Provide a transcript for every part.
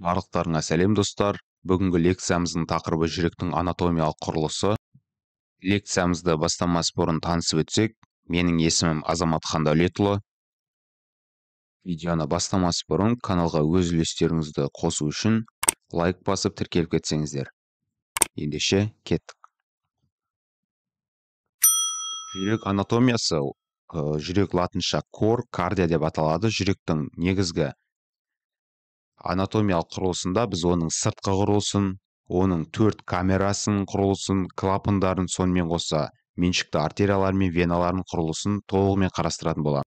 Барлықтарыңа сәлем достар. Бүгінгі лекциямыздың тақырыбы жүректің анатомиялық құрылысы. Лекциямызды бастамас бұрын танысып өтсек, менің есімім Азамат Хандәулетұлы. Видеоны бастамас бұрын каналға өз үлестеріңізді қосу үшін лайк басып тіркеліп кетсеңіздер. Ендеше кеттік. Жүрек анатомиясы, жүрек латынша кор, кардия деп аталады. Жүректің негізгі анатомиялық құрылысында біз оның сыртқы құрылысын, оның 4 камерасын құрылысын, клапандарын, сонымен қоса меншікті артериялар мен веналардың құрылысын толығымен қарастыратын боламыз.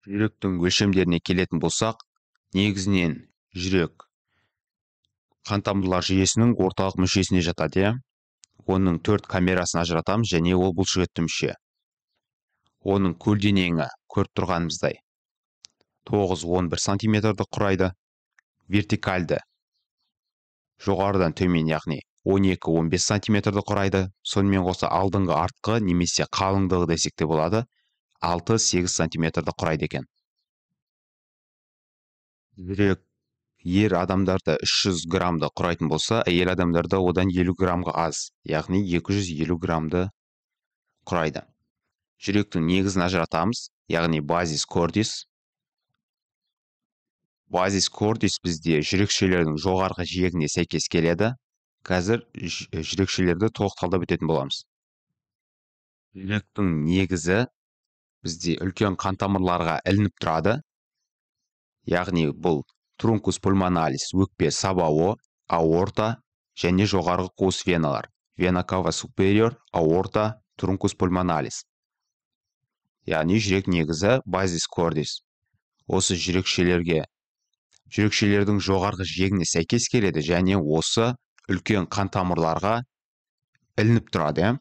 Жүректің өлшемдеріне келетін болсақ, негізінен жүрек қан тамырлар жүйесінің орталық мүшесіне жатады. Оның 4 камерасын ажыратамыз, және ол бұлшықетті мүше. Оның көлденеңі көріп тұрғанымыздай 9-11 сантиметрді құрайды. Вертикальді жоғарыдан төмен, яғни 12-15 сантиметрді құрайды. Сонымен қоса алдыңғы артқы немесе қалыңдығы десек те болады, 6-8 сантиметрді құрайды екен. Жүрек ер адамдарда 300 граммды құрайтын болса, әйел адамдарда одан 50 граммға аз, яғни 250 граммды құрайды. Жүректің негізін ажыратамыз, яғни базис кордис. Базис кордис бізде жүрекшелердің жоғарғы жиегіне сәйкес келеді. Қазір жүрекшелерді толықталдап өтетін боламыз. Жүректің негізі бізде үлкен қан тамырларға ілініп тұрады. Яғни бұл трункус пульмоналис, өкпе сабауы, аорта және жоғарғы қуыс веналар. Вена кава супериор, аорта, трункус пульмоналис. Яғни жүрек негізі базис кордис. Осы жүрекшелердің жоғарғы жиегіне сәйкес келеді, және осы үлкен қан тамырларға ілініп тұрады.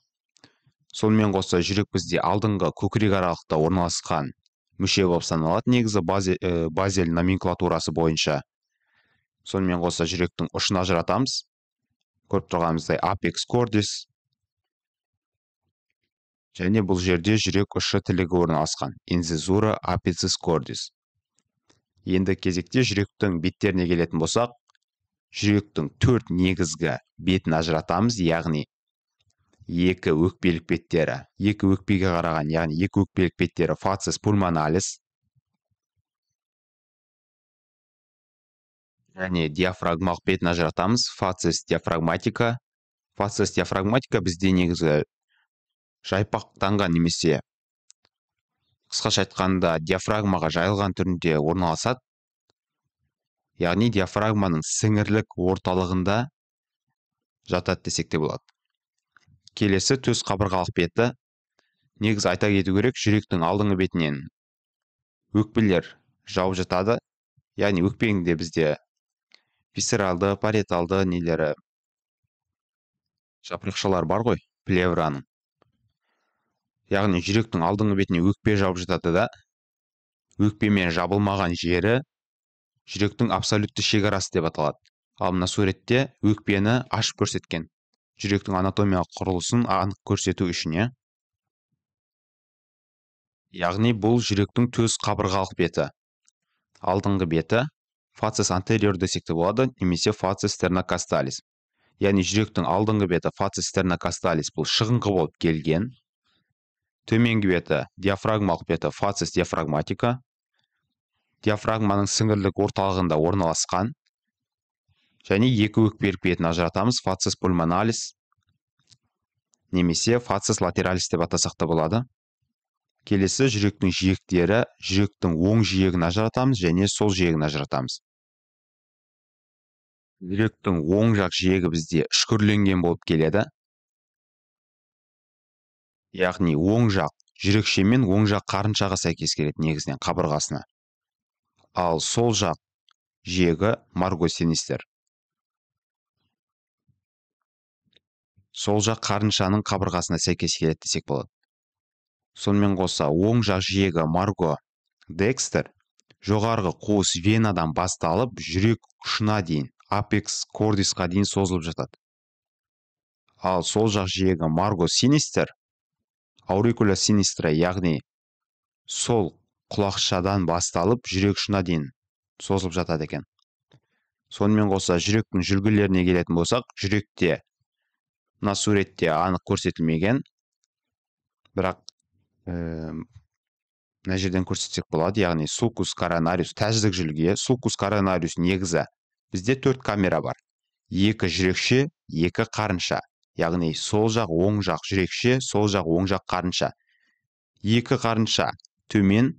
Сонымен қоса жүрек бізде алдыңғы көкірек аралықта орналасқан мүше болып саналады, негізі базель номенклатурасы бойынша. Сонымен қоса жүректің ұшын ажыратамыз. Көріп тұрғанымыздай апекс кордис. Және бұл жерде жүрек ұшы тілігі орналасқан. Инцизура апицис кордис. Енді кезекте жүректің беттеріне келетін болсақ, жүректің 4 негізгі бетін ажыратамыз, яғни 2 өкпелік беттері, 2 өкпеге қараған, яғни 2 өкпелік беттері фацис пульмоналис және диафрагмалық бетін ажыратамыз, фацис диафрагматика. Фацис диафрагматика бізде негізі жайпақтанған немесе қысқаша айтқанда диафрагмаға жайылған түрінде орналасады. Яғни диафрагманың сіңірлік орталығында жатады десек те болады. Келесі төс қабырғалық беті. Негізі айта кету керек, жүректің алдыңғы бетінен өкпелер жауып жатады. Яғни өкпеңде бізде висцералды, париеталды нелері жапырақшалар бар ғой, плевраның. Яғни жүректің алдыңғы бетіне өкпе жауып жатады да, өкпемен жабылмаған жері жүректің абсолютті шекарасы деп аталады. Ал мына суретте өкпені ашып көрсеткен. Жүректің анатомиялық құрылысын анық көрсету үшін. Яғни бұл жүректің төс қабырғалық беті. Алдыңғы беті фацис антериор десек те болады, немесе фацис стернокасталис. Яғни жүректің алдыңғы беті фацис стернокасталис бұл шығыңқы болып келген. Төменгі беті диафрагмалық беті фацис диафрагматика. Диафрагманың сіңірлік орталығында орналасқан. Және 2 өкпелік бетін ажыратамыз, фацис пульмоналис немесе фацис латералис деп атасақ та болады. Келесі жүректің жиектері, жүректің оң жиегін ажыратамыз және сол жиегін ажыратамыз. Жүректің оң жақ жиегі бізде үшкірленген болып келеді. Яғни оң жақ жүрекше мен оң жақ қарыншаға сәйкес келеді негізінен қабырғасына. Ал сол жақ жиегі марго синистер. Сол жақ қарыншаның қабырғасына сәйкес келеді десек болады. Сонымен қоса оң жақ жиегі марго декстер жоғарғы қуыс венадан басталып жүрек ұшына дейін, апекс кордисқа дейін созылып жатады. Ал сол жақ жиегі марго синистер аурикула синистра, яғни сол құлақшадан басталып жүрек ұшына дейін созылып жатады екен. Сонымен қоса жүректің жүргілеріне келетін болсақ, жүректе мына суретте анық көрсетілмеген, бірақ мына жерден көрсетсек болады, яғни sulcus coronaris тәждік жүрге, sulcus coronaris негізі бізде 4 камера бар. 2 жүрекше, 2 қарынша. Яғни сол жақ оң жақ жүрекше, сол жақ оң жақ қарынша. 2 қарынша төмен,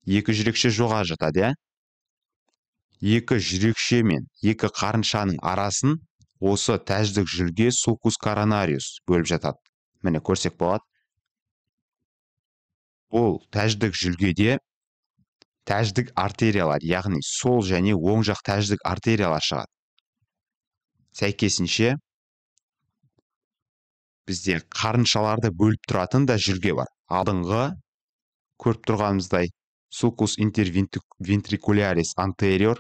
2 жүрекше жоғары жатады, иә? 2 жүрекше мен 2 қарыншаның арасын осы тәждік жүрге sulcus coronaris бөліп жатады. Міне көрсек болады. Бұл тәждік жүргеде тәждік артериялар, яғни сол және оң жақ тәждік артериялар шығады. Сәйкесінше бізде қарыншаларды бөліп тұратын да жүрге бар. Алдыңғы көріп тұрғанымыздай sulcus interventricularis anterior.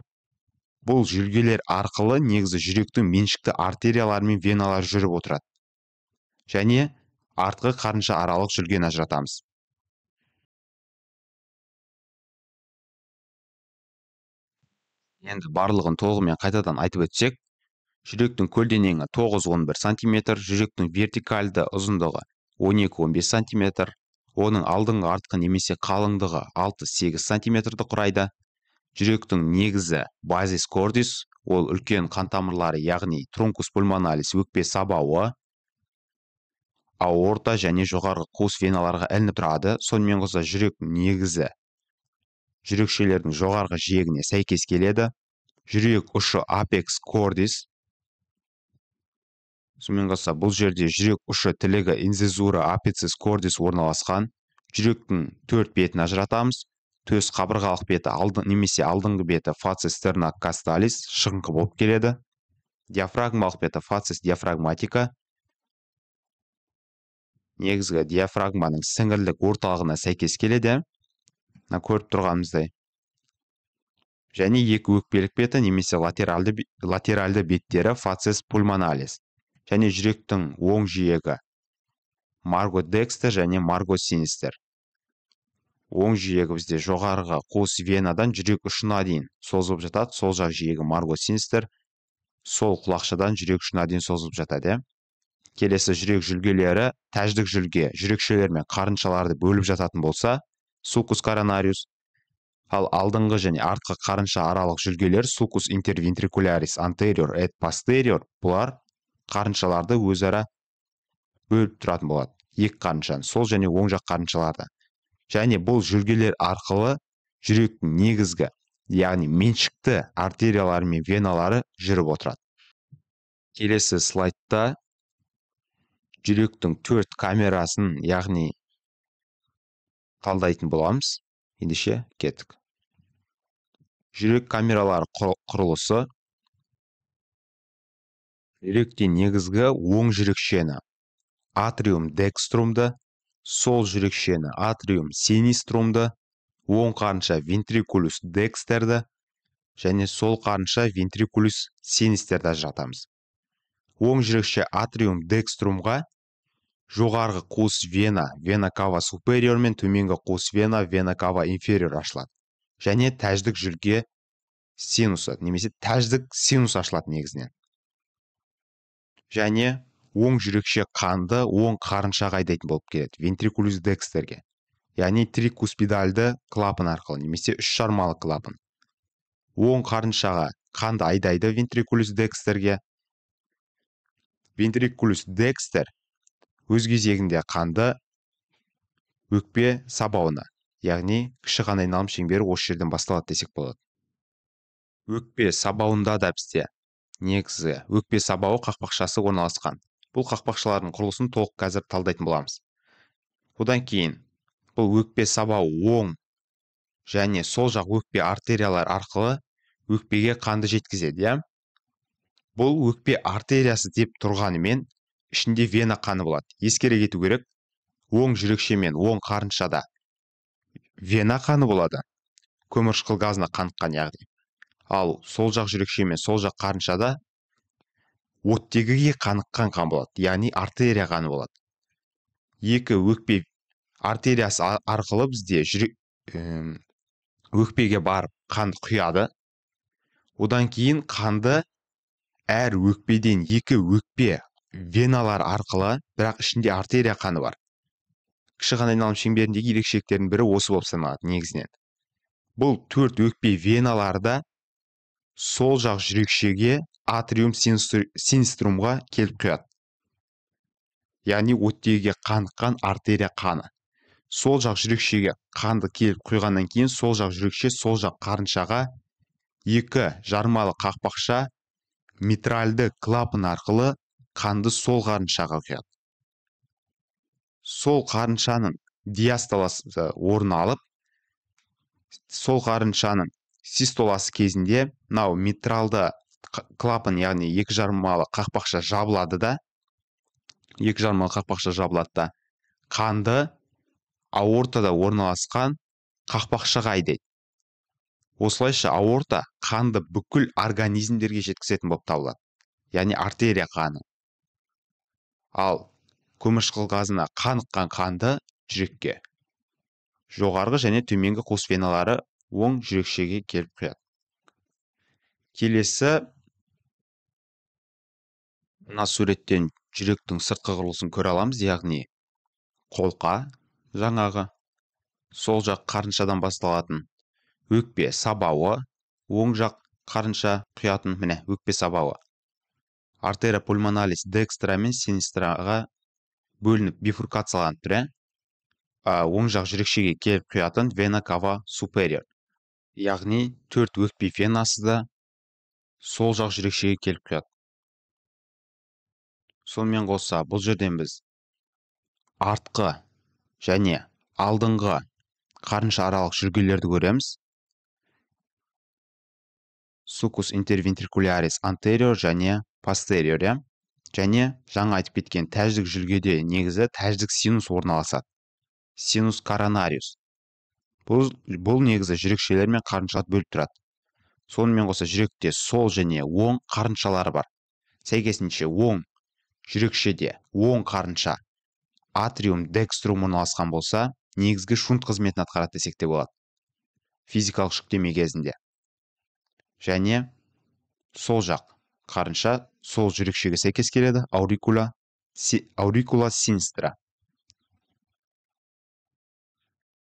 Бұл жүргелер арқылы негізі жүректің меншікті артериялары мен веналар жүріп отырады. Және артқы қарынша аралық жүрген ажыратамыз. Енді барлығын толығымен қайтадан айтып өтсек, жүректің көлденеңі 9-11 см, жүректің вертикальды ұзындығы 12-15 см, оның алдыңғы артқы немесе қалыңдығы 6-8 см-ді құрайды. Жүректің негізі базис cordis, ол үлкен қан тамырлары, яғни трункус пульмоналис өкпе сабауы, аорта және жоғарғы қуыс веналарға ілініп тұрады. Сонымен қоса жүрек негізі жүрекшелердің жоғарғы жиегіне сәйкес келеді. Жүрек ұшы apex cordis. Сонымен қоса бұл жерде жүрек ұшы тілігі incisura apicis cordis орналасқан. Жүректің 4 бетін ажыратамыз. Төс қабырғалық беті немесе алдыңғы беті facies sternocastalis шығыңқы болып келеді. Диафрагмалық беті facies diaphragmatica. Негізгі диафрагманың сіңірлік орталығына сәйкес келеді. Көріп тұрғанымыздай. Және 2 өкпелік беті немесе латеральды беттері facies pulmonalis. Және жүректің оң жиегі margo dexter және margo sinister. Оң жиегі бізде жоғарғы қуыс венадан жүрек ұшына дейін созылып жатады. Сол жақ жиегі margo sinister. Сол құлақшадан жүрек ұшына дейін созылып жатады. Келесі жүрек жүргелері тәждік жүрге, жүрекшелер мен қарыншаларды бөліп жататын болса, sulcus coronarius. Ал алдыңғы және артқы қарынша аралық жүргелер sulcus interventricularis anterior et posterior. Бұлар қарыншаларды өзара бөліп тұратын болады. 2 қарыншаны, сол және оң жақ қарыншаларды. Және бұл жүргелер арқылы жүректің негізгі, яғни меншікті артериялары мен веналары жүріп отырады. Келесі слайдта жүректің 4 камерасын, яғни талдайтын боламыз. Ендеше кеттік. Жүрек камералары құрылысы. Жүректе негізгі оң жүрекшені атриум декструмды, сол жүрекшені атриум синиструмды, оң қарынша ventriculus dexterді және сол қарынша ventriculus sinisterді ажыратамыз. Оң жүрекше атриум декструмға жоғарғы қуыс вена cava superior мен төменгі қуыс вена cava inferior ашылады. Және тәждік жүрге синусы, немесе тәждік синус ашылады негізінен. Және оң жүрекше қанды оң қарыншаға айдайтын болып келеді, ventriculus dexterге. Яғни трикуспидальды клапан арқылы, немесе 3 шармалы клапан. Оң қарыншаға қанды айдайды ventriculus dexterге. Ventriculus dexter өз кезегінде қанды өкпе сабауына, яғни кіші қан айналым шеңбері осы жерден басталады десек болады. Өкпе сабауында да бізде негізі өкпе сабауы қақпақшасы орналасқан. Бұл қақпақшалардың құрылысын толық қазір талдайтын боламыз. Одан кейін бұл өкпе сабауы оң және сол жақ өкпе артериялар арқылы өкпеге қанды жеткізеді. Бұл өкпе артериясы деп тұрғанымен ішінде вена қаны болады. Ескере кету керек, оң жүрекше мен оң қарыншада вена қаны болады, көмірқышқыл газына қаныққан яғни. Ал сол жақ жүрекше мен сол жақ қарыншада оттегіге қаныққан қан болады, яғни артерия қаны болады. 2 өкпе артериясы арқылы бізде өкпеге барып қан құяды. Одан кейін қанды әр өкпеден екі өкпе веналар арқылы, бірақ ішінде артерия қаны бар. Кіші қан айналым шеңберіндегі ерекшеліктердің бірі осы болып саналады негізінен. Бұл төрт өкпе веналарда сол жақ жүрекшеге атриум синиструмға келіп құяды. Яғни оттегіге қаныққан артерия қаны. Сол жақ жүрекшеге қанды келіп құйғаннан кейін сол жақ жүрекше сол жақ қарыншаға екі жармалы қақпақша митральды клапан арқылы қанды сол қарыншаға құяды. Сол қарыншаның диастоласы орын алып, сол қарыншаның систоласы кезінде мынау митралды клапан, яғни екі жармалы қақпақша жабылады да, қанды аортада орналасқан қақпақшаға айдайды. Осылайша аорта қанды бүкіл организмдерге жеткізетін болып табылады, яғни артерия қаны. Ал көмірқышқыл газына қаныққан қанды жүрекке, жоғарғы және төменгі қуыс веналары оң жүрекшеге келіп құяды. Келесі, мына суреттен жүректің сыртқы құрылысын көре аламыз, яғни қолқа, жаңағы сол жақ қарыншадан басталатын өкпе сабауы, оң жақ қарынша құятын, міне өкпе сабауы. Артерия пульмоналис декстра мен синистраға бөлініп бифуркацияланып тұр. Оң жақ жүрекшеге келіп құятын вена кава супериор. Яғни төрт өкпе венасы да сол жақ жүрекшеге келіп құяды. Сонымен қоса бұл жерден біз артқы және алдыңғы қарынша аралық жүргелерді көреміз. Сукус интервентрикулярис антериор және постериор, және жаңа айтып кеткен тәждік жүргеде негізі тәждік синус орналасады. Синус коронариус. Бұл негізі жүрекшелер мен қарыншалар бөліп тұрады. Сонымен қоса жүректе сол және оң қарыншалары бар. Сәйкесінше оң жүрекшеде оң қарынша атриум декструм орналасқан болса, негізгі шунт қызметін атқарады десек те болады. Физикалық жүктеме кезінде. Және сол жақ қарынша сол жүрекшеге сәйкес келеді, аурикула синистра.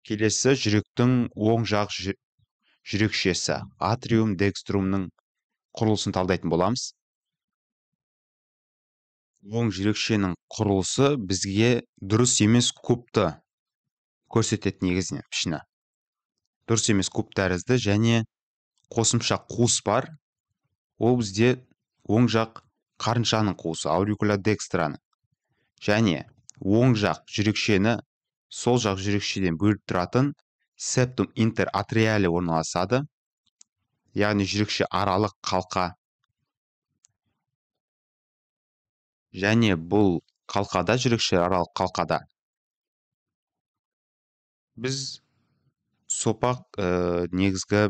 Келесі жүректің оң жақ жүрекшесі атриум декструмның құрылысын талдайтын боламыз. Оң жүрекшенің құрылысы бізге дұрыс емес кубты көрсетеді негізінен пішіні. Дұрыс емес куб тәрізді және қосымша қуыс бар. Ол бізде оң жақ қарыншаның қуысы, аурикула декстраның. Және оң жақ жүрекшені сол жақ жүрекшеден бөліп тұратын септум интератриале орналасады. Яғни жүрекше аралық қалқа. Және бұл қалқада, жүрекше аралық қалқада біз сопақ негізгі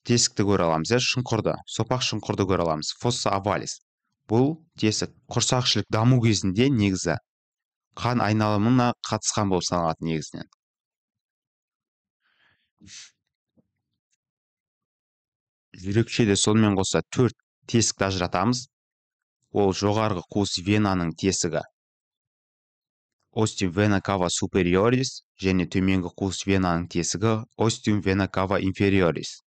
тесікті көре аламыз, шұңқырды, сопақ шұңқырды көре аламыз, фосса авалис. Бұл тесік құрсақшілік даму кезінде негізі қан айналымына қатысқан болып саналады негізінен. Жүрекшеде сонымен қоса төрт тесікті ажыратамыз. Ол жоғарғы қуыс венаның тесігі остиум вена кава супериорис және төменгі қуыс венаның тесігі остиум вена кава инфериорис.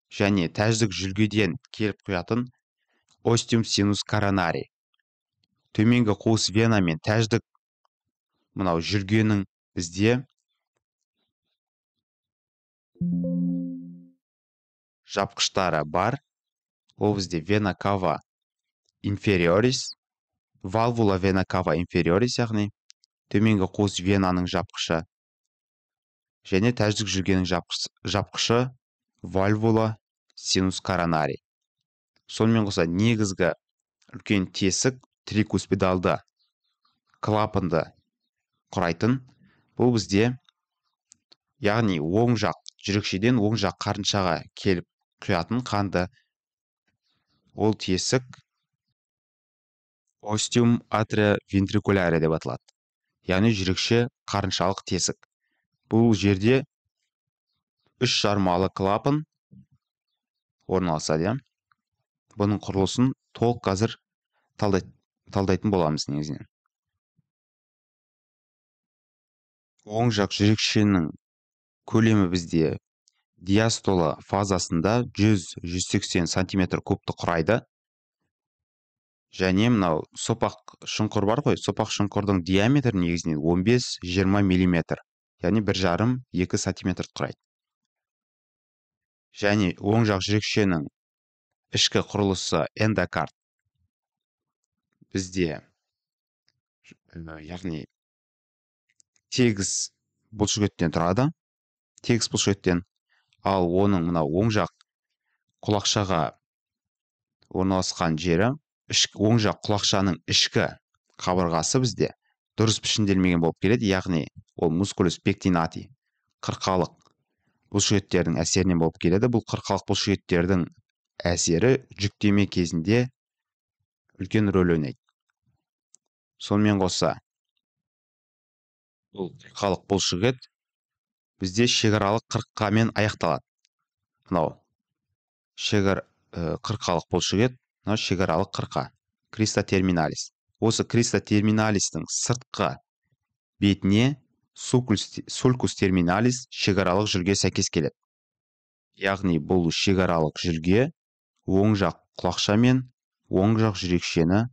Және тәждік жүргеден келіп құятын остиум синус коронари. Төменгі қуыс вена мен тәждік мынау жүргенің бізде жапқыштары бар. Ол бізде вена кава инфериорис, валвула вена кава инфериорис, яғни төменгі қуыс венаның жапқышы, және тәждік жүргенің жапқышы вальвула синус коронари. Сонымен қоса негізгі үлкен тесік трикуспидалды клапанды құрайтын. Бұл бізде яғни оң жақ жүрекшеден оң жақ қарыншаға келіп құятын қанды ол тесік остиум атриовентрикуляре деп аталады. Яғни жүрекше қарыншалық тесік. Бұл жерде үш жармалы клапан орналасады, иә. Бұның құрылысын толық қазір талдайтын боламыз негізінен. Оң жақ жүрекшенің көлемі бізде диастола фазасында 100-180 сантиметр кубты құрайды. Және мынау сопақ шұңқыр бар ғой, сопақ шұңқырдың диаметрі негізінен 15-20 миллиметр, яғни 1,5-2 сантиметр құрайды. Және оң жақ жүрекшенің ішкі құрылысы эндокард бізде яғни тегіс бұлшықеттен тұрады, тегіс бұлшықеттен. Ал оның мынау оң жақ құлақшаға орналасқан жері, оң жақ құлақшаның ішкі қабырғасы бізде дұрыс пішінделмеген болып келеді, яғни ол мускулус пектинати, қырқалық бұлшықеттердің әсерінен болып келеді. Бұл қырқалық бұлшықеттердің әсері жүктеме кезінде үлкен рөл ойнайды. Сонымен қоса, бұл қырқалық бұлшықет бізде шекаралық қырқамен аяқталады. Мынау қырқалық бұлшықет, мынау шекаралық қырқа, кристотерминалис. Осы кристотерминалистің сыртқы бетіне сулкус терминалис шекаралық жүрге сәйкес келеді. Яғни бұл шекаралық жүрге оң жақ құлақша мен оң жақ жүрекшені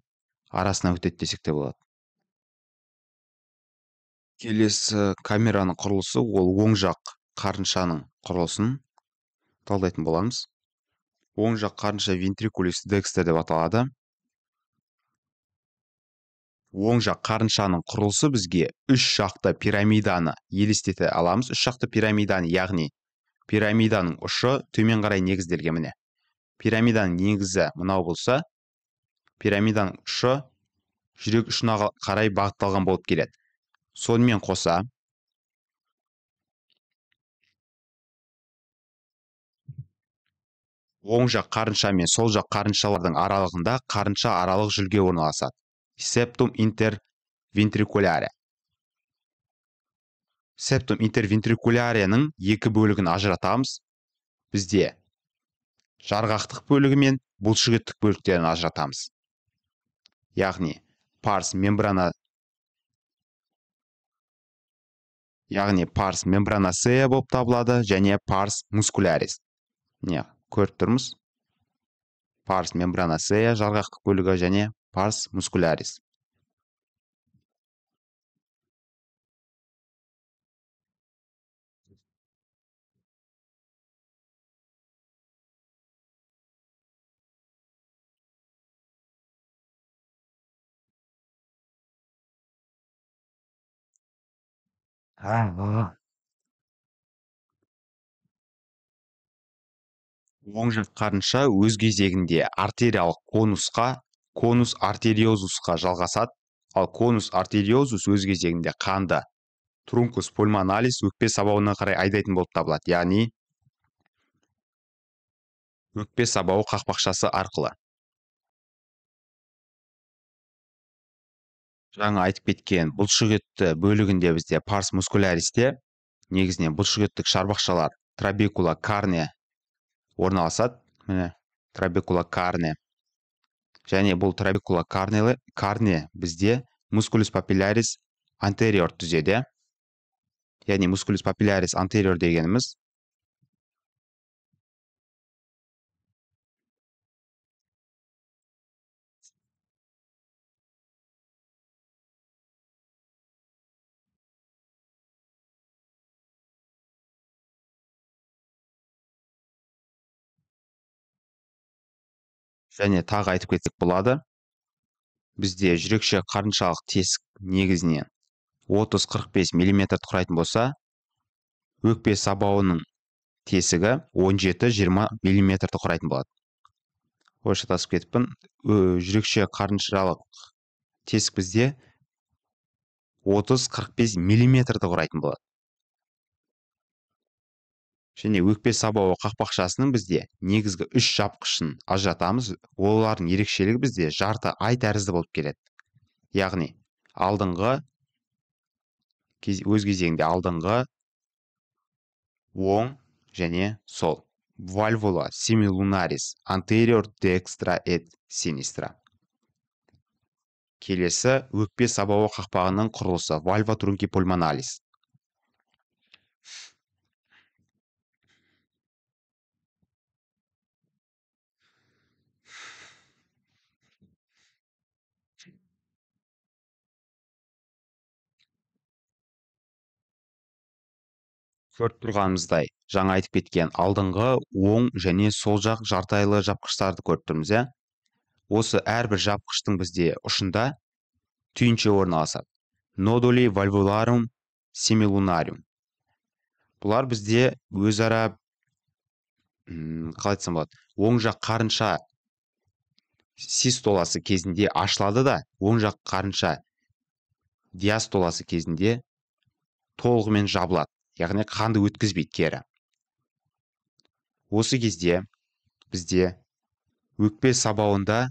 арасына өтеді десек те болады. Келесі камераның құрылысы, ол оң жақ қарыншаның құрылысын талдайтын боламыз. Оң жақ қарынша ventriculus dexter деп аталады. Оң жақ қарыншаның құрылысы бізге үш жақты пирамиданы елестете аламыз. Үш жақты пирамиданы, яғни пирамиданың ұшы төмен қарай негізделген. Міне пирамиданың негізі мынау болса, пирамиданың ұшы жүрек ұшына қарай бағытталған болып келеді. Сонымен қоса, оң жақ қарынша мен сол жақ қарыншалардың аралығында қарынша аралық жүлге орналасады. Septum interventricularis. Septum interventricularis'ның екі бөлігін ажыратамыз. Бізде жарғақтық бөлігі мен бұлшықеттік бөліктерін ажыратамыз. Яғни pars membranacea болып табылады, және pars muscularis. Не, көріп тұрмыз. Pars membranacea жарғақтық бөлігі және pars muscularis. Оң жақ қарынша өз кезегінде артериялық конусқа, конус артериозусқа жалғасады, ал конус артериозус өз кезегінде қанды трункус пульмоналис өкпе сабауына қарай айдайтын болып табылады, яғни өкпе сабауы қақпақшасы арқылы. Жаңа айтып кеткен бұлшықетті бөлігінде бізде pars muscularis'те негізінен бұлшықеттік шарбақшалар trabecula carne орналасады. Міне, trabecula carne. Және бұл trabecula carne бізде musculus papillaris anterior түзеді. Яғни musculus papillaris anterior дегеніміз және тағы айтып кетсек болады. Бізде жүрекше қарыншалық тесік негізінен 30-45 мм құрайтын болса, өкпе сабауының тесігі 17-20 мм құрайтын болады. Ойша тасып кетіппін. Жүрекше қарыншалық тесік бізде 30-45 мм құрайтын болады. Және өкпе сабауы қақпақшасының бізде негізгі үш жапқышын ажыратамыз. Олардың ерекшелігі бізде жарты ай тәрізді болып келеді. Яғни алдыңғы, өз кезегінде алдыңғы, оң және сол. valvula semilunaris anterior dextra et sinistra. Келесі өкпе сабауы қақпағының құрылысы valva trunci pulmonalis. Көріп тұрғанымыздай, жаңа айтып кеткен алдыңғы оң және сол жақ жартайлы жапқыштарды көріп тұрмыз, иә? Осы әрбір жапқыштың бізде ұшында түйінші орналасады. Noduli valvularum semilunarium. Бұлар бізде өзара қалай айтсам болады, оң жақ қарынша систоласы кезінде ашылады да, оң жақ қарынша диастоласы кезінде толығымен жабылады. Яғни қанды өткізбейді кері. Осы кезде бізде өкпе сабауында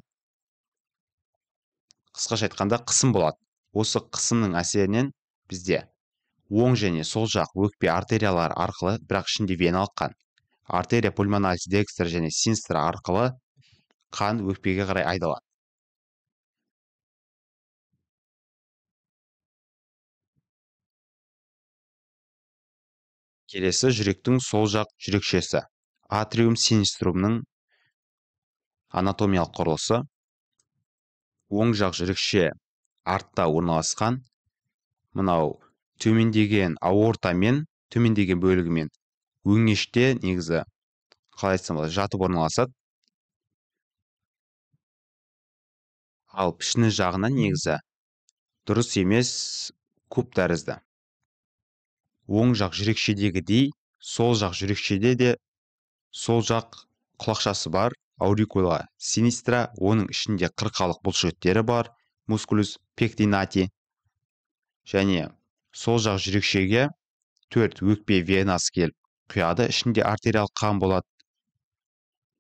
қысқаша айтқанда қысым болады. Осы қысымның әсерінен бізде оң және сол жақ өкпе артериялары арқылы, бірақ ішінде веналық қан, артерия пульмоналис декстра және синстра арқылы қан өкпеге қарай айдалады. Келесі жүректің сол жақ жүрекшесі атриум синиструмның анатомиялық құрылысы. Оң жақ жүрекше артта орналасқан, мынау төмендеген аортамен, төмендеген бөлігімен өңеште негізі қалай айтсам болады, жатып орналасады. Ал пішіні жағынан негізі дұрыс емес, куб тәрізді. Оң жақ жүрекшедегідей, сол жақ жүрекшеде де сол жақ құлақшасы бар, аурикула синистра, оның ішінде қырқалық бұлшықеттері бар, мускулус пектинати, және сол жақ жүрекшеге 4 өкпе венасы келіп құяды, ішінде артериялық қан болады,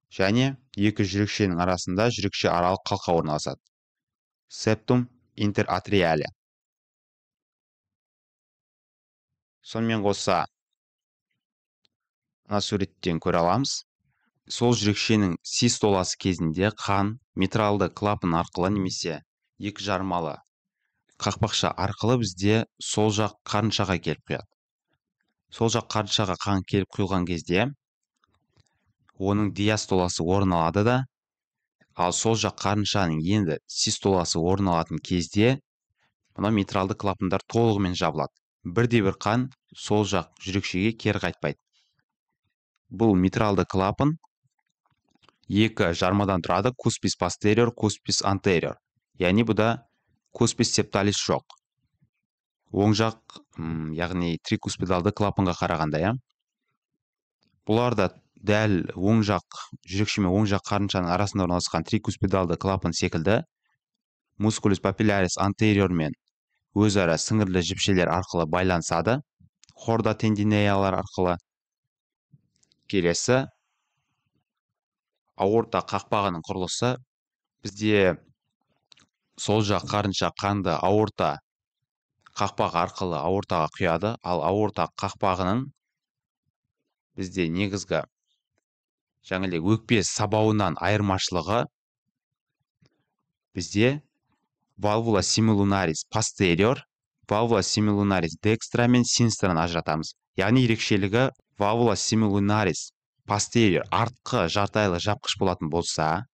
және екі жүрекшенің арасында жүрекше аралық қалқа орналасады. Septum interatriale. Сонымен қоса, мына суреттен көре аламыз. Сол жүрекшенің систоласы кезінде қан митралды клапан арқылы немесе екі жармалы қақпақша арқылы бізде сол жақ қарыншаға келіп құяды. Сол жақ қарыншаға қан келіп құйылған кезде оның диастоласы орын алады да, ал сол жақ қарыншаның енді систоласы орын алатын кезде мына митралды клапандар толығымен жабылады. Бірде-бір қан сол жақ жүрекшеге кері қайтпайды. Бұл митралды клапан екі жармадан тұрады, куспис постериор, куспис антериор. Яғни бұда куспис септалис жоқ. Оң жақ, яғни трикуспидалды клапанға қарағанда, я? Бұларда дәл оң жақ жүрекше мен оң жақ қарыншаның арасында орналасқан трикуспидалды клапан секілді мускулус папиллярис антериор мен өзара сіңірлі жіпшелер арқылы байланысады, хорда тендинеялар арқылы. Келесі аорта қақпағының құрылысы. Бізде сол жақ қарынша қанды аорта қақпағы арқылы аортаға құяды, ал аорта қақпағының бізде негізгі жаңағыдай өкпе сабауынан айырмашылығы бізде valvula semilunaris posterior, valvula semilunaris dextra мен синистраны ажыратамыз. Яғни ерекшелігі valvula semilunaris posterior артқы жартайлы жапқыш болатын болса,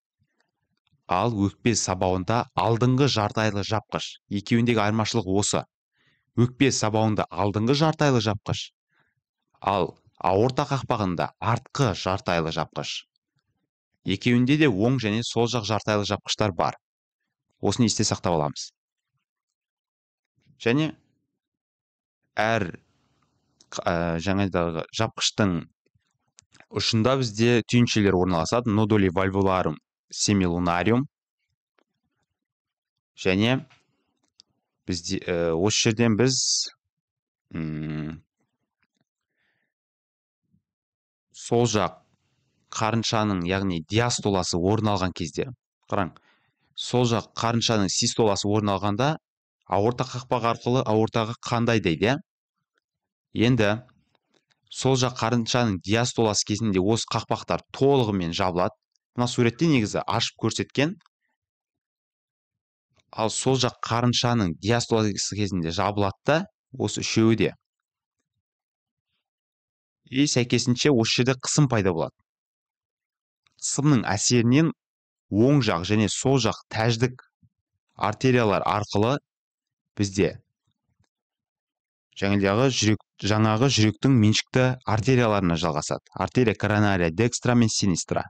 ал өкпе сабауында алдыңғы жартайлы жапқыш. Екеуіндегі айырмашылық осы. Өкпе сабауында алдыңғы жартайлы жапқыш, ал аорта қақпағында артқы жартайлы жапқыш. Екеуінде де оң және сол жақ жартайлы жапқыштар бар. Осыны есте сақтап аламыз. Және әр жаңадағы жапқыштың ұшында бізде түйіншелер орналасады. Noduli valvularum semilunarium. Және бізде осы жерден біз сол жақ қарыншаның, яғни диастоласы орын алған кезде, қараң, сол жақ қарыншаның систоласы орын алғанда аорта қақпағы арқылы аортаға қандай дейді. Енді сол жақ қарыншаның диастоласы кезінде осы қақпақтар толығымен жабылады. Мына суретте негізі ашып көрсеткен. Ал сол жақ қарыншаның диастоласы кезінде жабылады да, осы үшеуі де. И сәйкесінше осы жерде қысым пайда болады. Қысымның әсерінен оң жақ және сол жақ тәждік артериялар арқылы бізде жаңағы жүректің меншікті артерияларына жалғасады. Артерия коронария декстра мен синистра.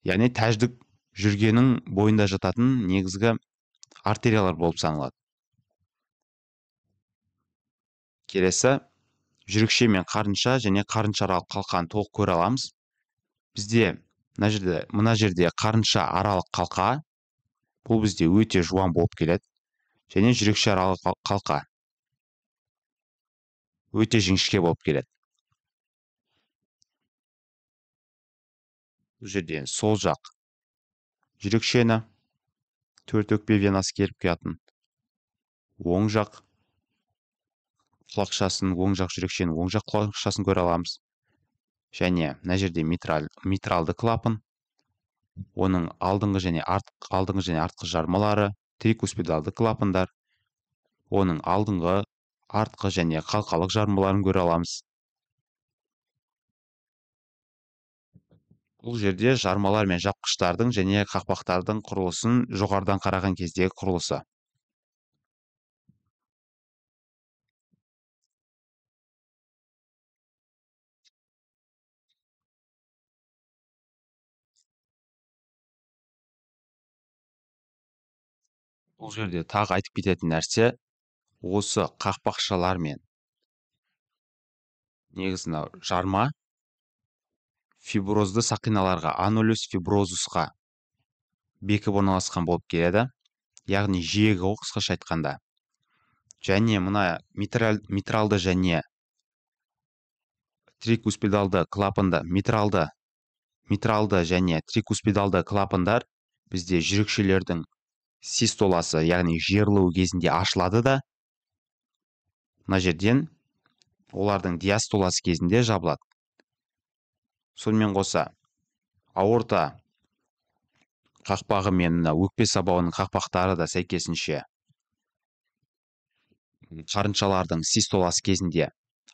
Яғни тәждік жүргенің бойында жататын негізгі артериялар болып саналады. Келесі, жүрекше мен қарынша және қарынша аралық қалқаны толық көре аламыз. Бізде мына жерде қарынша аралық қалқа, бұл бізде өте жуан болып келеді. Және жүрекше аралық қалқа өте жіңішке болып келеді. Бұл жерде сол жақ жүрекшені, төрт өкпе венасы келіп келетін. Оң жақ құлақшасын, оң жақ жүрекшені, оң жақ құлақшасын көре аламыз. Және мына жерде митралды клапан, оның алдыңғы және артқы жармалары, трикуспидалды клапандар, оның алдыңғы, артқы және қалқалық жармаларын көре аламыз. Бұл жерде жармалар мен жапқыштардың және қақпақтардың құрылысын жоғарыдан қараған кездегі құрылысы. Бұл жерде тағы айтып кететін нәрсе, осы қақпақшалар мен негізі жарма фиброзды сақиналарға, анулюс фиброзусқа бекіп орналасқан болып келеді. Яғни жиегі ғой, қысқаша айтқанда. Және мына митралды және трикуспидалды клапанды, митралды және трикуспидалды клапандар бізде жүрекшелердің систоласы, яғни жиырылуы кезінде ашылады да, мына жерден олардың диастоласы кезінде жабылады. Сонымен қоса, аорта қақпағы мен өкпе сабауының қақпақтары да сәйкесінше қарыншалардың систоласы кезінде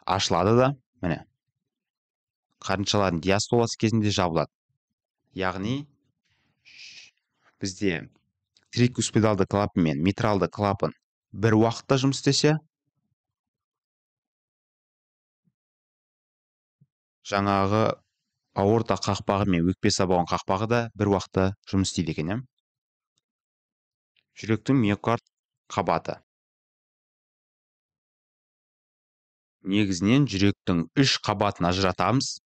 ашылады да, міне, қарыншалардың диастоласы кезінде жабылады. Яғни бізде трикуспидалды клапан мен митралды клапан бір уақытта жұмыс істесе, жаңағы аорта қақпағы мен өкпе сабауының қақпағы да бір уақытта жұмыс істейді екен. Жүректің миокард қабаты. Негізінен жүректің үш қабатын ажыратамыз.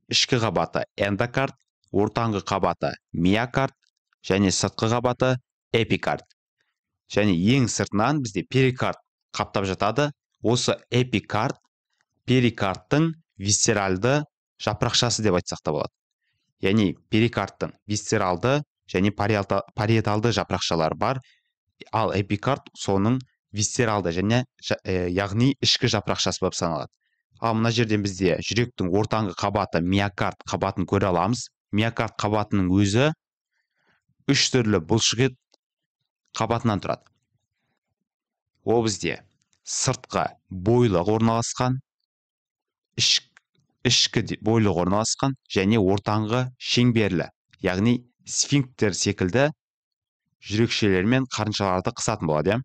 Ішкі қабаты эндокард, ортаңғы қабаты миокард және сыртқы қабаты эпикард. Және ең сыртынан бізде перикард қаптап жатады. Осы эпикард перикардтың висцеральды жапырақшасы деп айтсақ та болады. Яғни перикардтың висцералды және париеталды жапырақшалары бар, ал эпикард соның висцералды және яғни ішкі жапырақшасы болып саналады. Ал мына жерден бізде жүректің ортаңғы қабаты миокард қабатын көре аламыз. Миокард қабатының өзі үш түрлі бұлшықет қабатынан тұрады. Ол бізде сыртқы бойлық орналасқан, ішкі бойлық орналасқан және ортаңғы шеңберлі, яғни сфинктер секілді жүрекшелер мен қарыншаларды қысатын болады.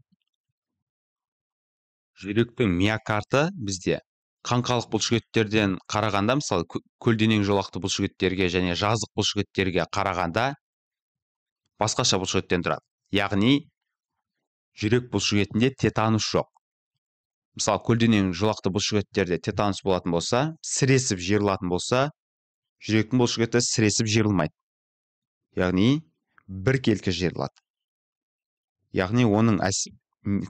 Жүректің миокарды бізде қаңқалық бұлшықеттерден қарағанда, мысалы көлденең жолақты бұлшықеттерге және жазық бұлшықеттерге қарағанда басқаша бұлшықеттен тұрады. Яғни жүрек бұлшықетінде тетанус жоқ. Мысалы көлденең жолақты бұлшықеттерде тетанус болатын болса, сіресіп жиырылатын болса, жүректің бұлшықеті сіресіп жиырылмайды. Яғни біркелкі жиырылады. Яғни оның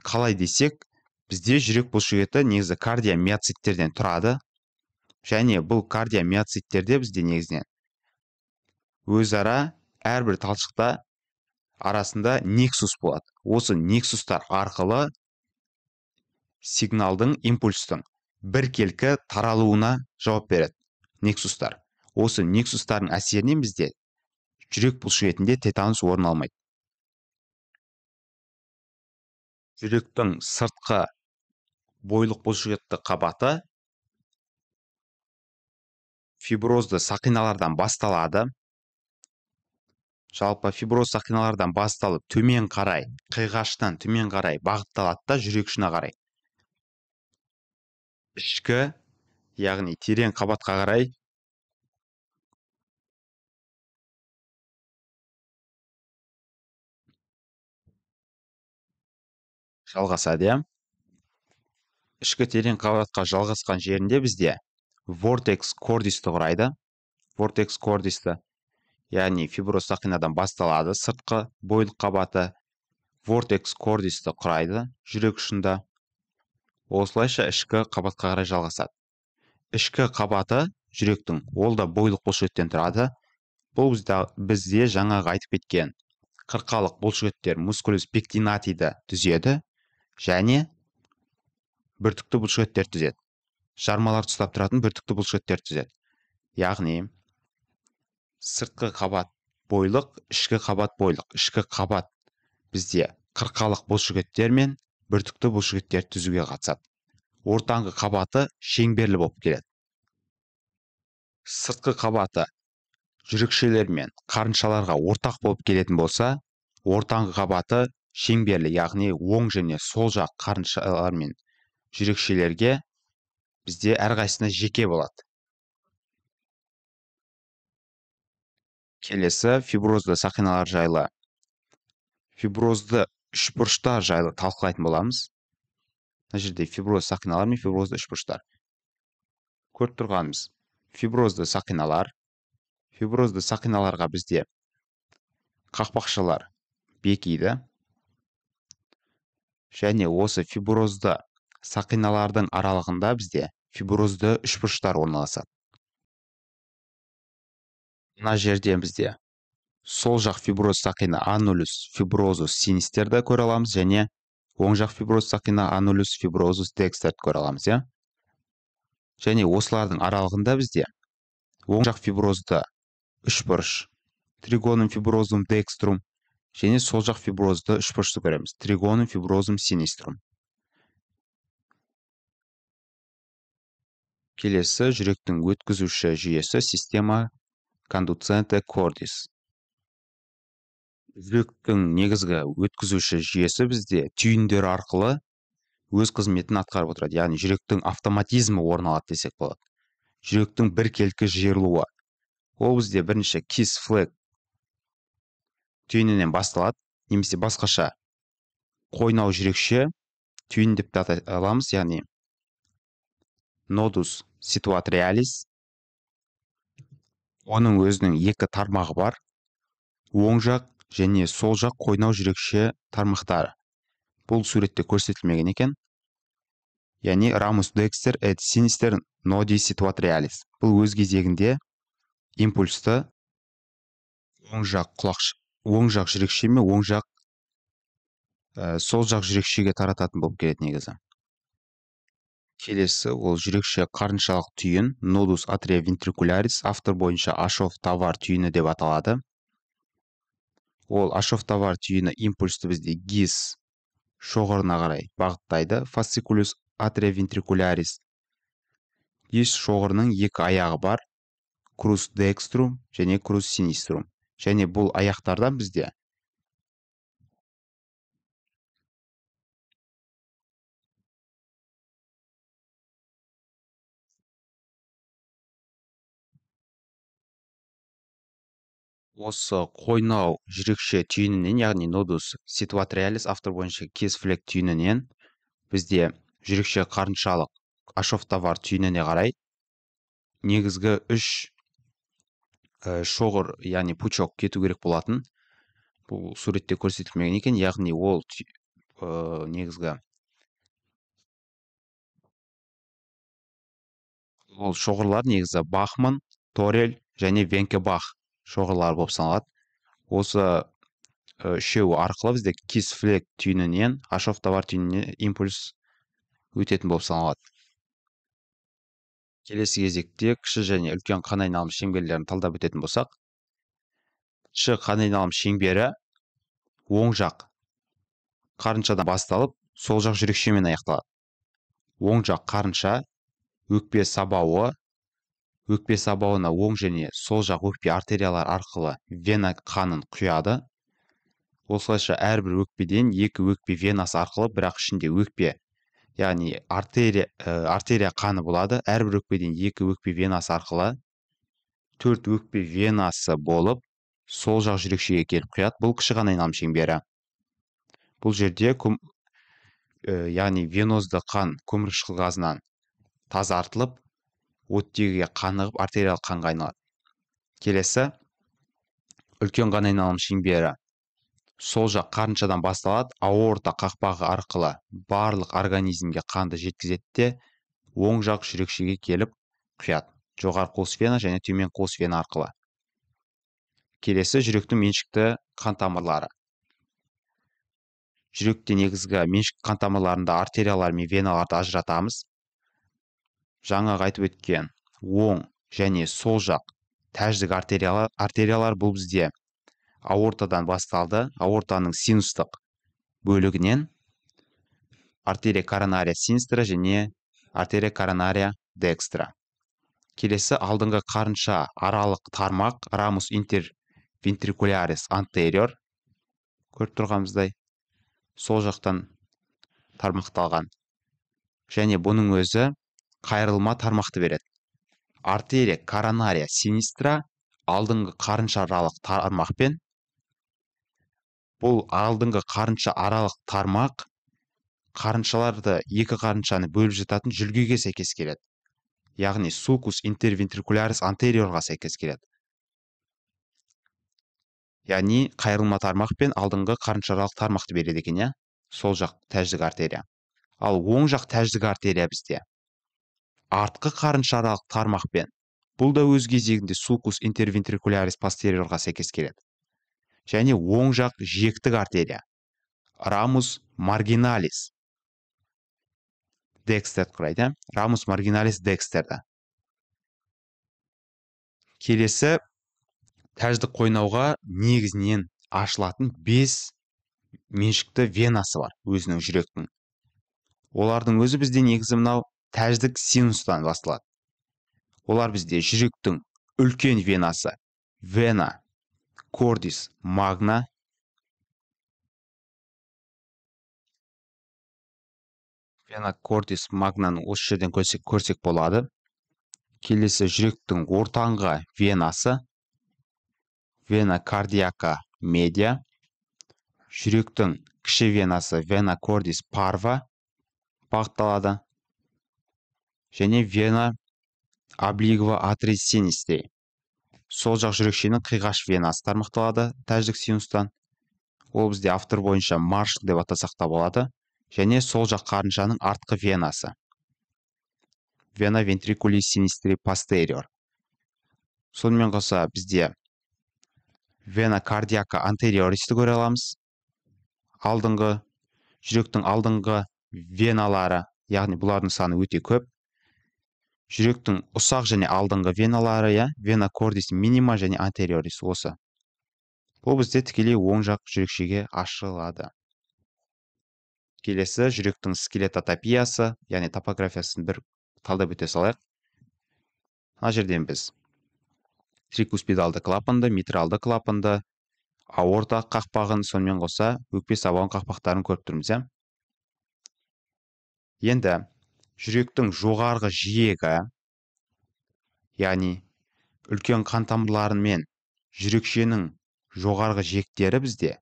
қалай десек, бізде жүрек бұлшықеті негізі кардиомиоциттерден тұрады. Және бұл кардиомиоциттерде бізде негізінен өзара әрбір талшықта арасында нексус болады. Осы нексустар арқылы сигналдың, импульстың біркелкі таралуына жауап береді нексустар. Осы нексустардың әсерінен бізде жүрек бұлшықетінде тетанус орын алмайды. Жүректің сыртқы бойлық бұлшықетті қабаты фиброзды сақиналардан басталады. Жалпы фиброз сақиналардан басталып төмен қарай, қиғаштан төмен қарай бағытталады да жүрек ұшына қарай. Ішкі, яғни терең қабатқа қарай жалғасады, иә. Ішкі терең қабатқа жалғасқан жерінде бізде вортекс кордисті құрайды. Вортекс кордисті, яғни фиброз сақинадан басталады, сыртқы бойлық қабаты вортекс кордисті құрайды жүрек ұшында. Осылайша ішкі қабатқа қарай жалғасады. Ішкі қабаты жүректің, ол да бойлық бұлшықеттен тұрады. Бұл бізде жаңағы айтып кеткен қырқалық бұлшықеттер мускулус пектинатиді түзеді және біртікті бұлшықеттер түзеді. Жармалар ұстап тұратын біртікті бұлшықеттер түзеді. Яғни сыртқы қабат бойлық, ішкі қабат бойлық. Ішкі қабат бізде қырқалық бұлшықеттер мен біртікті бұлшықеттер түзуге қатысады. Ортаңғы қабаты шеңберлі болып келеді. Сыртқы қабаты жүрекшелер мен қарыншаларға ортақ болып келетін болса, ортаңғы қабаты шеңберлі, яғни оң және сол жақ қарыншалар мен жүрекшелерге бізде әрқайсысына жеке болады. Келесі фиброзды сақиналар жайлы, фиброзды үшбұрыштар жайлы талқылайтын боламыз. Мына жерде фиброз сақиналар мен фиброзды үшбұрыштар. Көріп тұрғанымыз фиброзды сақиналар. Фиброзды сақиналарға бізде қақпақшалар бекиді. Және осы фиброзды сақиналардың аралығында бізде фиброзды үшбұрыштар орналасады. Мына жерде бізде сол жақ фиброз сақина анулюс фиброзус синистерді көре аламыз, және оң жақ фиброз сақина анулюс фиброзус декстерді көре аламыз, иә. Және осылардың аралығында бізде оң жақ фиброзды үшбұрыш тригонум фиброзум декструм және сол жақ фиброзды үшбұрышты көреміз, тригонум фиброзум синиструм. Келесі жүректің өткізуші жүйесі система кондуценте кордис. Жүректің негізгі өткізуші жүйесі бізде түйіндер арқылы өз қызметін атқарып отырады. Яғни жүректің автоматизмі орын алады десек болады. Жүректің біркелкі жиырылуы. Ол бізде бірінші кис флэг түйінінен басталады, немесе басқаша қойнау жүрекше түйін деп те аламыз, яғни нодус ситуатриалис. Оның өзінің екі тармағы бар. Оң жақ және сол жақ қойнау жүрекше тармақтары. Бұл суретте көрсетілмеген екен. Яғни рамус декстер et sinister nodi situatrialis. Бұл өз кезегінде импульсты оң жақ жүрекше мен оң жақ сол жақ жүрекшеге тарататын болып келеді негізі. Келесі ол жүрекше қарыншалық түйін nodus atrioventricularis, автор бойынша Ашов-Тавар түйіні деп аталады. Ол Ашов-Тавар түйіні импульсті бізде гис шоғырына қарай бағыттайды. Fasciculus atrioventricularis. Гис шоғырының екі аяғы бар. Crus dextrum және crus sinistrum. Және бұл аяқтардан бізде осы қойнау жүрекше түйінінен, яғни нодус ситуатриалис автор бойынша кис флэг түйінінен бізде жүрекше қарыншалық Ашов-Тавар түйініне қарай негізгі үш шоғыр, яғни пучок кету керек болатын. Бұл суретте көрсетілмеген екен, яғни ол негізгі ол шоғырлар негізі Бахман, Торель және Венкебах шоғырлар болып саналады. Осы үшеуі арқылы бізде кис флэг түйінінен Ашов-Тавар түйініне импульс өтетін болып саналады. Келесі кезекте кіші және үлкен қан айналым шеңберлерін талдап өтетін болсақ, кіші қан айналым шеңбері оң жақ қарыншадан басталып, сол жақ жүрекшемен аяқталады. Оң жақ қарынша, өкпе сабауына оң және сол жақ өкпе артериялар арқылы вена қанын құяды. Осылайша әрбір өкпеден екі өкпе венасы арқылы, бірақ ішінде өкпе, яғни артерия қаны болады. Әрбір өкпеден екі өкпе венасы арқылы 4 өкпе венасы болып, сол жақ жүрекшеге келіп құяды. Бұл кіші қан айналым шеңбері. Бұл жерде яғни венозды қан көмірқышқыл газынан тазартылып, оттегіге қанығып, артериялық қанға айналады. Келесі үлкен қан айналым шеңбері сол жақ қарыншадан басталады, аорта қақпағы арқылы барлық организмге қанды жеткізеді де, оң жақ жүрекшеге келіп құяды. Жоғары қуыс вена және төмен қуыс вена арқылы. Келесі жүректің меншікті қан тамырлары. Жүректе негізгі меншікті қан тамырларында артериялар мен веналарды ажыратамыз. Жаңа айтып өткен оң және сол жақ тәждік артериялар бұл бізде аортадан басталды. Аортаның синустық бөлігінен артерия коронария синистра және артерия коронария декстра. Келесі алдыңғы қарынша аралық тармақ рамус интервентрикулярис антериор. Көріп тұрғанымыздай сол жақтан тармақталған. Және бұның өзі қайырылма тармақты береді. Артерия коронария синистра алдыңғы қарынша аралық тармақпен, бұл алдыңғы қарынша аралық тармақ қарыншаларды, екі қарыншаны бөліп жататын жүлгеге сәйкес келеді. Яғни sulcus interventricularis anteriorға сәйкес келеді. Яғни қайырылма тармақ пен алдыңғы қарынша аралық тармақты береді екен, сол жақ тәждік артерия. Ал оң жақ тәждік артерия бізде артқы қарынша аралық тармақ пен, бұл да өз кезегінде sulcus interventricularis posteriorға сәйкес келеді. Және оң жақ жиектік артерия ramus marginalis декстерді құрайды. Ramus marginalis декстерді. Келесі тәждік қойнауға негізінен ашылатын 5 меншікті венасы бар өзінің жүректің. Олардың өзі бізде негізі мынау тәждік синустан басталады. Олар бізде жүректің үлкен венасы вена cordis magna, вена cordis magnаны осы жерден көрсек болады. Келесі жүректің ортаңғы венасы вена cardiaca media, жүректің кіші венасы вена cordis parva бағытталады. Және вена obliqua atris sinistri, сол жақ жүрекшенің қиғаш венасы тармақталады тәждік синустан. Ол бізде автор бойынша маршал деп атасақ та болады. Және сол жақ қарыншаның артқы венасы вена ventriculis sinistri posterior. Сонымен қоса бізде вена cardiaca anteriorisті көре аламыз. Жүректің алдыңғы веналары, яғни бұлардың саны өте көп. Жүректің ұсақ және алдыңғы веналары, вена cordis minima және anterioris осы. Бұл бізде тікелей оң жақ жүрекшеге ашылады. Келесі жүректің скелетотопиясы, яғни топографиясын бір талдап өте салайық. Мына жерден біз трикуспидалды клапанды, митралды клапанды, аорта қақпағын, сонымен қоса өкпе сабауын қақпақтарын көріп тұрмыз. Енді жүректің жоғарғы жиегі, яғни үлкен қан тамырларымен жүрекшенің жоғарғы жиектері бізде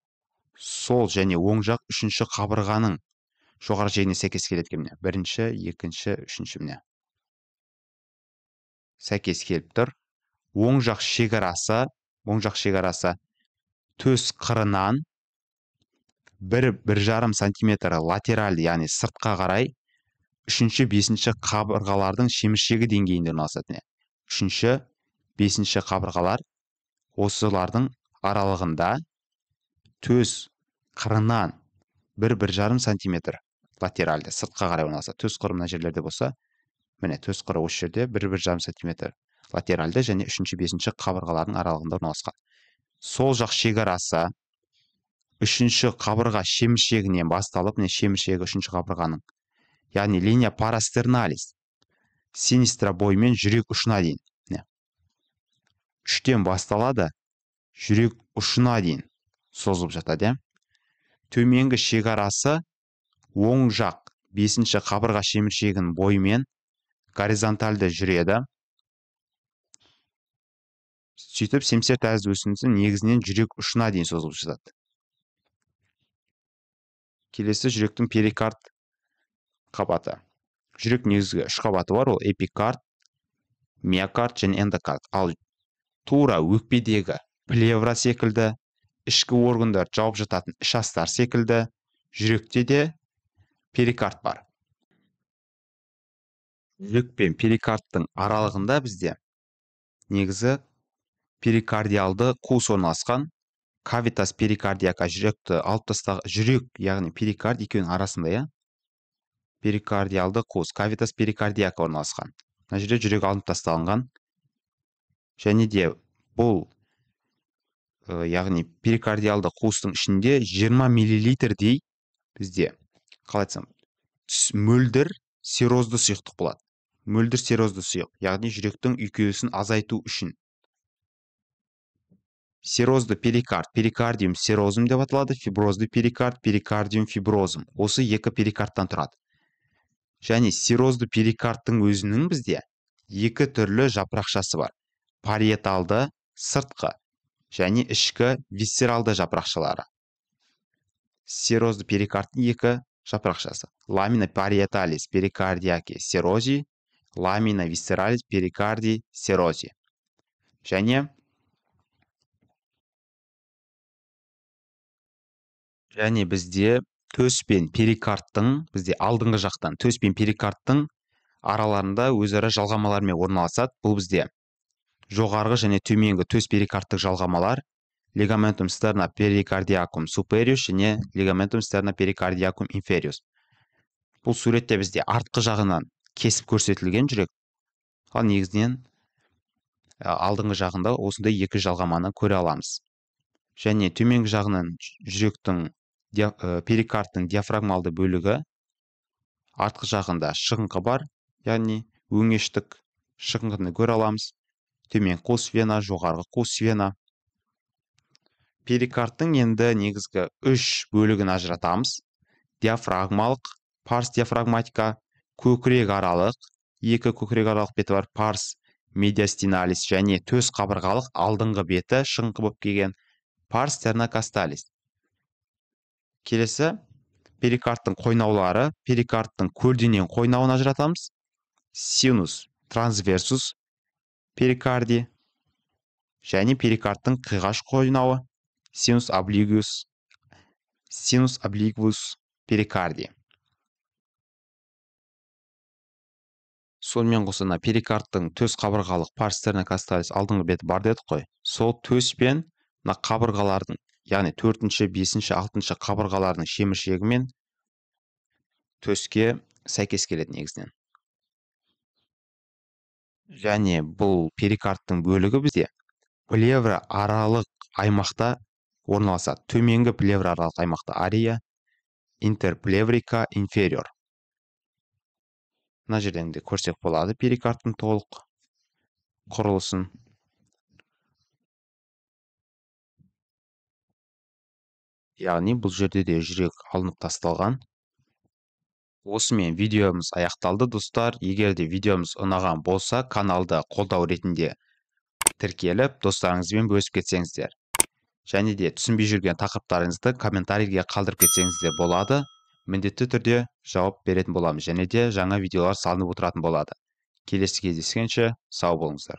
сол және оң жақ үшінші қабырғаның жоғарғы жиегіне сәйкес келеді екен. Бірінші, екінші, үшінші міне сәйкес келіп тұр. Оң жақ шекарасы төс қырынан 1-1,5 сантиметр латералды, яғни сыртқа қарай 3-5 қабырғалардың шеміршегі деңгейінде орналасады. 3-5 қабырғалар осылардың аралығында төс қырынан 1-1,5 сантиметр латералды сыртқа қарай орналасады. Төс қыры мына жерлерде болса, міне төс қыры осы жерде 1,5 см латеральды және 3-5 қабырғалардың аралығында орналасқан. Сол жақ шекарасы 3-ші қабырға шеміршегінен басталып, міне шеміршегі 3-ші қабырғаның, яғни линия парастерналис синистра бойымен жүрек ұшына дейін. 3-тен басталады, жүрек ұшына дейін созылып жатады. Төменгі шекарасы оң жақ 5-ші қабырға шеміршегінің бойымен горизонтальды жүреді. Сөйтіп, семсер тәрізді өсіндісі негізінен жүрек ұшына дейін созылып жатады. Келесі жүректің перикард қабаты. Жүрек негізгі 3 қабаты бар, ол эпикард, миокард және эндокард. Ал тура өкпедегі плевра секілді, ішкі органдар жауып жататын іш астар секілді, жүректе де перикард бар. Жүрек пен перикардтың аралығында бізде негізі перикардиалды қуыс орналасқан. Кавитас перикардиака жүректі алып тастаған жүрек, яғни перикард екеуінің арасында, перикардиалды қуыс, кавитас перикардиака орналасқан. Мына жерде жүрек алынып тасталынған. Және де бұл, яғни перикардиалды қуыстың ішінде 20 мл-дей бізде, қалай айтсам, мөлдір серозды сұйықтық болады. Мөлдір серозды сұйық, яғни жүректің үйкелісін азайту үшін. Серозды перикард, перикардиум серозум деп аталады, фиброзды перикард, перикардиум фиброзум. Осы екі перикардтан тұрады. Және серозды перикардтың өзінің бізде екі түрлі жапырақшасы бар. Париеталды сыртқы және ішкі висцералды жапырақшалары. Серозды перикардтың екі жапырақшасы. Ламина париеталис перикардиаки серози, ламина висцералис перикарди серози. Және бізде төс пен перикардтың, бізде алдыңғы жақтан төс пен перикардтың араларында өзара жалғамалармен орналасады. Бұл бізде жоғарғы және төменгі төс перикардтық жалғамалар лигаментум стерна перикардиакум superius және лигаментум стерна перикардиакум inferius. Бұл суретте бізде артқы жағынан кесіп көрсетілген жүрек. Ал негізінен алдыңғы жағында осындай екі жалғаманы көре аламыз. Және төменгі жағынан жүректің перикардтың диафрагмалды бөлігі, артқы жағында шығыңқы бар, яғни өңештік шығыңқыны көре аламыз. Төмен қос вена, жоғарғы қос вена. Перикардтың енді негізгі 3 бөлігін ажыратамыз. Диафрагмалық, парс диафрагматика, көкірек аралық, екі көкірек аралық беті бар, парс медиастиналис және төс қабырғалық алдыңғы беті шығыңқы болып келген парс стернокасталис. Келесі перикардтың қойнаулары, перикардтың көлденең қойнауын ажыратамыз. Синус трансверсус перикарди және перикардтың қиғаш қойнауы, синус облигвус перикарди. Сонымен қоса перикардтың төс қабырғалық парс стернокасталис алдыңғы беті бар дедік қой. Сол төс пен қабырғалардың, яғни 4-ші, 5-ші, 6-ші қабырғалардың шеміршегімен төске сәйкес келеді негізінен. Және бұл перикардтың бөлігі бізде плевра аралық аймақта орналасады. Төменгі плевра аралық аймақта ария интерплеврика инфериор. Мына жерден де көрсек болады перикардтың толық құрылысын. Яғни бұл жерде де жүрек алынып тасталған. Осымен видеомыз аяқталды, достар. Егер де видеомыз ұнаған болса, каналды қолдау ретінде тіркеліп, достарыңызбен бөлісіп кетсеңіздер. Және де түсінбей жүрген тақырыптарыңызды комментарийге қалдырып кетсеңіздер болады. Міндетті түрде жауап беретін боламыз. Және де жаңа видеолар салынып отыратын болады. Келесі кездескенше сау болыңыздар.